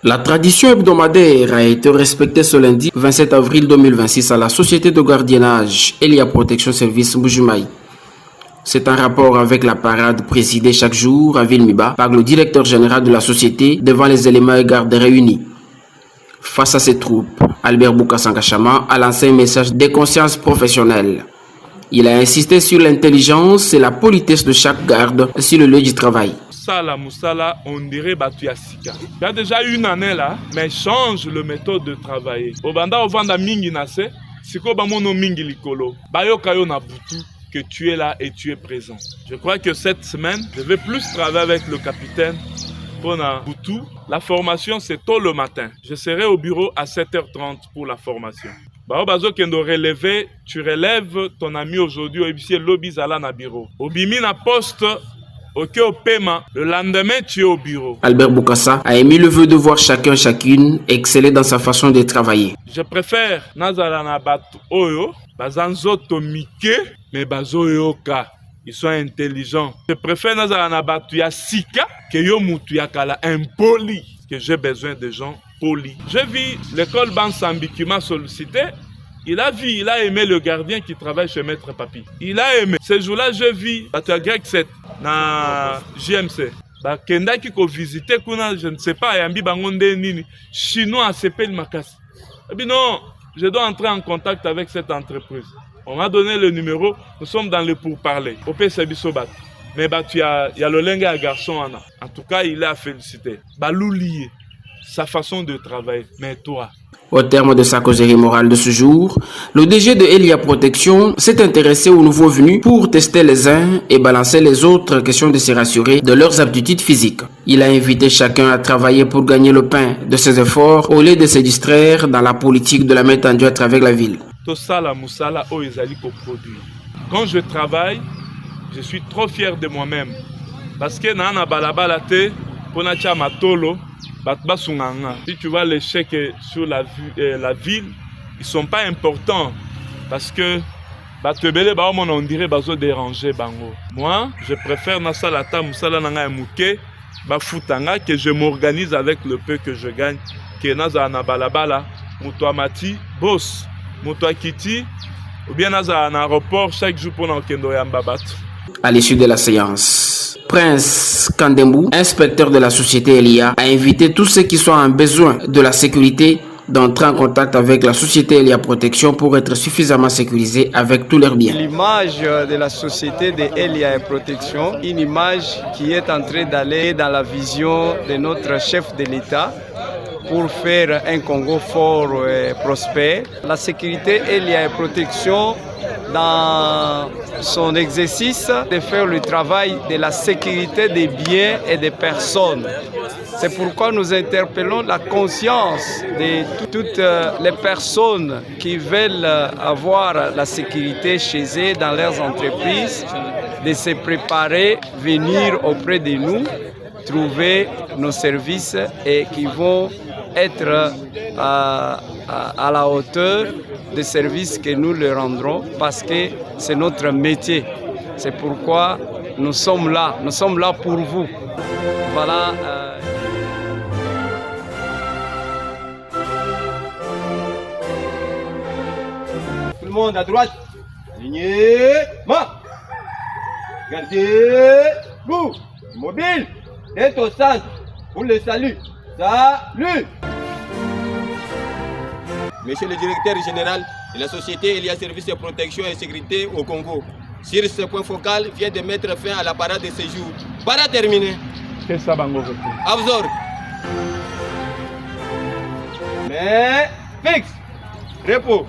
La tradition hebdomadaire a été respectée ce lundi 27 avril 2026 à la société de gardiennage Elia Protection Service Mbujimayi. C'est un rapport avec la parade présidée chaque jour à Vilmiba par le directeur général de la société devant les éléments et gardes réunis. Face à ces troupes, Albert Boukasangachama a lancé un message de conscience professionnelle. Il a insisté sur l'intelligence et la politesse de chaque garde sur le lieu du travail. Moussala, on dirait Batuya Sika. Il y a déjà une année là, mais change le méthode de travailler. Au banda, au vanda mingi nase, siko bamono mingi likolo. Bayo kayo na butu que tu es là et tu es présent. Je crois que cette semaine, je vais plus travailler avec le capitaine pour na butu. La formation, c'est tôt le matin. Je serai au bureau à 7h30 pour la formation. Bah, bazo kendo relever, tu relèves ton ami aujourd'hui au IBC lobby zala na bureau. Au bimi na poste. Ok, au paiement, le lendemain, tu es au bureau. Albert Boukassa a émis le vœu de voir chacune exceller dans sa façon de travailler. Je préfère Nazala na batu oyo, bazanzo tomike, mais bazo yoka. Ils sont intelligents. Je préfère Nazala na batu ya sika que yo mutu ya kala impoli. Que j'ai besoin de gens polis. J'ai vu l'école Bansambi qui m'a sollicité. Il a vu, il a aimé le gardien qui travaille chez Maître Papi. Il a aimé. Ce jour-là, je vis à Grec 7 na JMC. Bah, Kenda qui ko visité kuna, je ne sais pas, yambi bangonde nini. Chinois s'appelle Makasi. Et puis non, je dois entrer en contact avec cette entreprise. On m'a donné le numéro, nous sommes dans le pourparlers. Au Sabisobat. Mais bah, il y a le lingue à garçon. En tout cas, il est à féliciter. Bah, l'oublier, sa façon de travailler. Mais toi, au terme de sa causerie morale de ce jour, le DG de Elia Protection s'est intéressé aux nouveaux venus pour tester les uns et balancer les autres questions de se rassurer de leurs aptitudes physiques. Il a invité chacun à travailler pour gagner le pain de ses efforts au lieu de se distraire dans la politique de la mettre en à travers la ville. Quand je travaille, je suis trop fier de moi-même. Parce que nana balabala te ponacha matolo. Si tu vois l'échec sur la ville, ils ne sont pas importants parce que on dirait qu'ils déranger bango. Moi, je préfère que je m'organise avec le peu que je gagne. Que na balabala, mutuamati, boss, mutuakiti, ou bien na aéroport chaque jour pour n'okendo yambabat. À l'issue de la séance, Prince Kandembou, inspecteur de la société Elia, a invité tous ceux qui sont en besoin de la sécurité d'entrer en contact avec la société Elia Protection pour être suffisamment sécurisés avec tous leurs biens. L'image de la société de Elia Protection, une image qui est en train d'aller dans la vision de notre chef de l'État pour faire un Congo fort et prospère. La sécurité Elia Protection dans son exercice de faire le travail de la sécurité des biens et des personnes. C'est pourquoi nous interpellons la conscience de toutes les personnes qui veulent avoir la sécurité chez eux, dans leurs entreprises, de se préparer, venir auprès de nous, trouver nos services et qui vont être à la hauteur des services que nous leur rendrons parce que c'est notre métier. C'est pourquoi nous sommes là pour vous. Voilà. Tout le monde à droite. Lignez. Gardez-vous. Mobile. Tête au centre. Pour le salut. Salut. Monsieur le directeur général de la société Elia Services de Protection et Sécurité au Congo, sur ce point focal, vient de mettre fin à la parade de séjour. Parade terminée. Qu'est-ce que ça va vous Absor. Mais fixe. Repos.